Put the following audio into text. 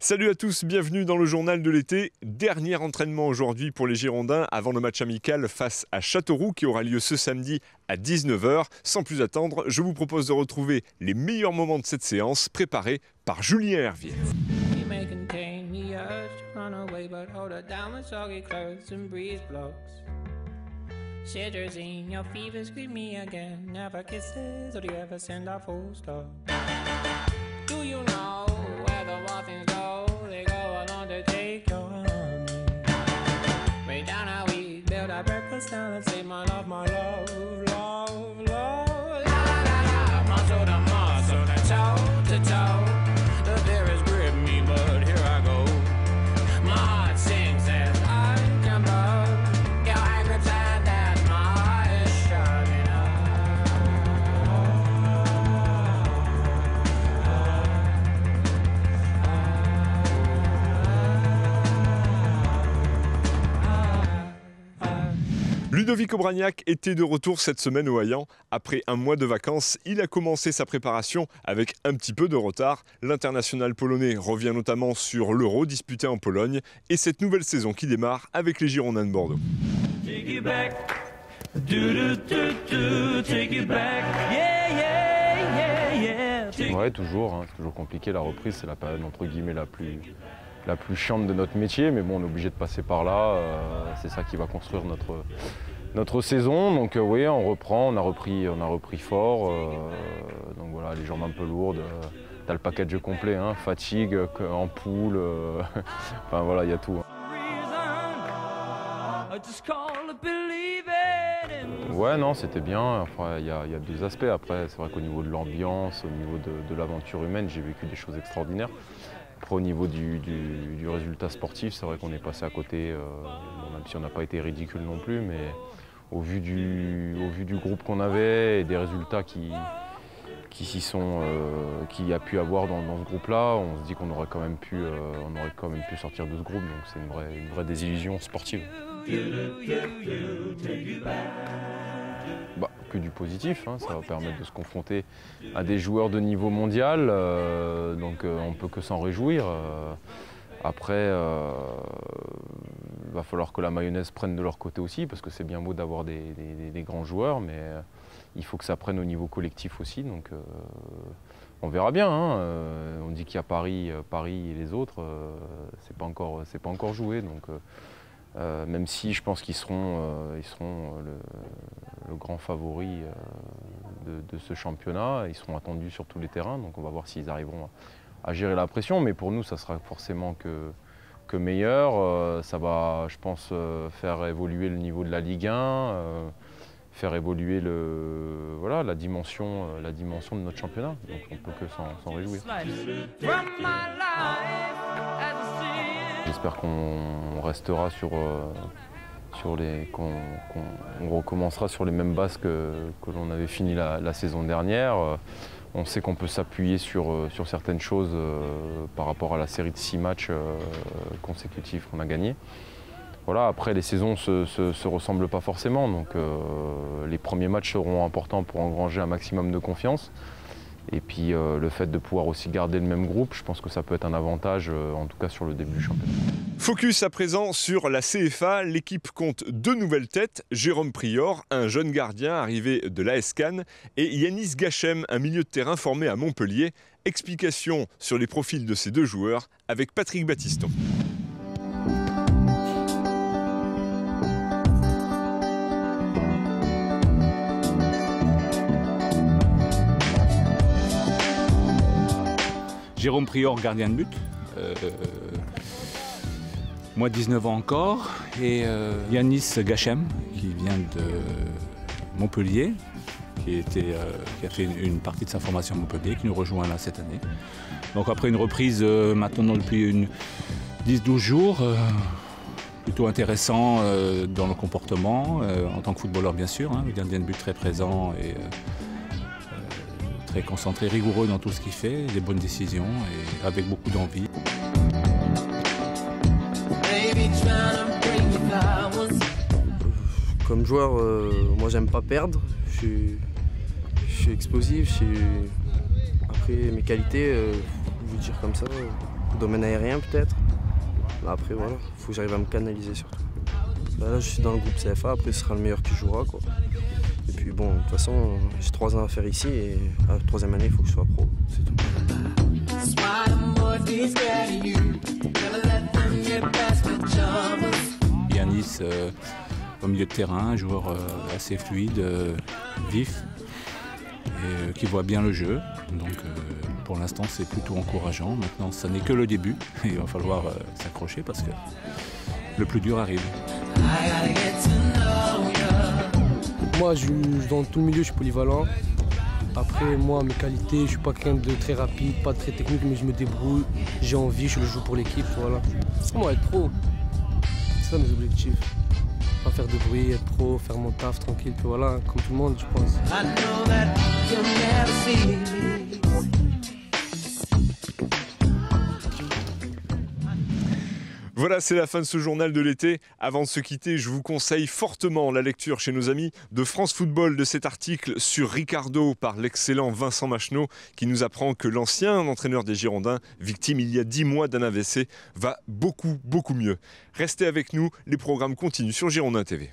Salut à tous, bienvenue dans le journal de l'été. Dernier entraînement aujourd'hui pour les Girondins avant le match amical face à Châteauroux qui aura lieu ce samedi à 19 h. Sans plus attendre, je vous propose de retrouver les meilleurs moments de cette séance préparée par Julien Hervier. Ludovic Obraniak était de retour cette semaine au Hayan. Après un mois de vacances, il a commencé sa préparation avec un petit peu de retard. L'international polonais revient notamment sur l'Euro disputé en Pologne et cette nouvelle saison qui démarre avec les Girondins de Bordeaux. Ouais, toujours, hein. C'est toujours compliqué. La reprise, c'est la période entre guillemets la plus chiante de notre métier, mais bon, on est obligé de passer par là. C'est ça qui va construire notre saison. Donc oui, on reprend, on a repris fort. Donc voilà, les jambes un peu lourdes. T'as le package complet, hein, fatigue, ampoule. Enfin voilà, il y a tout. Ouais, non, c'était bien. Enfin, il y a deux aspects. Après, c'est vrai qu'au niveau de l'ambiance, au niveau de l'aventure humaine, j'ai vécu des choses extraordinaires. Après, au niveau du résultat sportif, c'est vrai qu'on est passé à côté, même si on n'a pas été ridicule non plus, mais au vu du groupe qu'on avait et des résultats qu'il y a pu avoir dans ce groupe-là, on se dit qu'on aurait quand même pu sortir de ce groupe, donc c'est une vraie désillusion sportive. Que du positif, hein, ça va permettre de se confronter à des joueurs de niveau mondial, donc on ne peut que s'en réjouir. Après, il va falloir que la mayonnaise prenne de leur côté aussi, parce que c'est bien beau d'avoir des grands joueurs, mais il faut que ça prenne au niveau collectif aussi. Donc on verra bien. Hein. On dit qu'il y a Paris et les autres, c'est pas encore joué. Donc, même si je pense qu'ils seront le grand favori de ce championnat, ils seront attendus sur tous les terrains, donc on va voir s'ils arriveront à gérer la pression, mais pour nous ça sera forcément que meilleur. Ça va, je pense, faire évoluer le niveau de la Ligue 1, faire évoluer la dimension de notre championnat, donc on ne peut que s'en réjouir. J'espère qu'on restera qu'on recommencera sur les mêmes bases que l'on avait fini la saison dernière. On sait qu'on peut s'appuyer sur certaines choses par rapport à la série de 6 matchs consécutifs qu'on a gagnés. Voilà, après les saisons ne se ressemblent pas forcément, donc les premiers matchs seront importants pour engranger un maximum de confiance. Et puis le fait de pouvoir aussi garder le même groupe, je pense que ça peut être un avantage, en tout cas sur le début du championnat. Focus à présent sur la CFA. L'équipe compte 2 nouvelles têtes. Jérôme Prior, un jeune gardien arrivé de l'AS Cannes, et Yanis Gachem, un milieu de terrain formé à Montpellier. Explication sur les profils de ces 2 joueurs avec Patrick Battiston. Jérôme Prior, gardien de but, moi 19 ans encore, et Yanis Gachem qui vient de Montpellier, qui a fait une partie de sa formation à Montpellier, qui nous rejoint là cette année. Donc après une reprise maintenant depuis 10-12 jours, plutôt intéressant dans le comportement, en tant que footballeur bien sûr, hein, gardien de but très présent et très concentré, rigoureux dans tout ce qu'il fait, des bonnes décisions et avec beaucoup d'envie. Comme joueur, moi j'aime pas perdre, je suis explosif, après mes qualités, je veux dire comme ça, domaine aérien peut-être. Après voilà, il faut que j'arrive à me canaliser surtout. Là je suis dans le groupe CFA, après ce sera le meilleur qui jouera quoi. Et puis bon, de toute façon j'ai 3 ans à faire ici et à la 3e année il faut que je sois pro, c'est tout. Yanis au milieu de terrain, un joueur assez fluide, vif, et qui voit bien le jeu. Donc pour l'instant c'est plutôt encourageant. Maintenant ça n'est que le début et il va falloir s'accrocher parce que le plus dur arrive. Moi dans tout le milieu je suis polyvalent. Après moi mes qualités, je suis pas quelqu'un de très rapide, pas très technique, mais je me débrouille, j'ai envie, je le joue pour l'équipe, voilà. Moi être pro, c'est ça mes objectifs. Pas faire de bruit, être pro, faire mon taf tranquille, puis voilà, comme tout le monde je pense. Voilà, c'est la fin de ce journal de l'été. Avant de se quitter, je vous conseille fortement la lecture chez nos amis de France Football de cet article sur Ricardo par l'excellent Vincent Machenaud qui nous apprend que l'ancien entraîneur des Girondins, victime il y a 10 mois d'un AVC, va beaucoup mieux. Restez avec nous, les programmes continuent sur Girondins TV.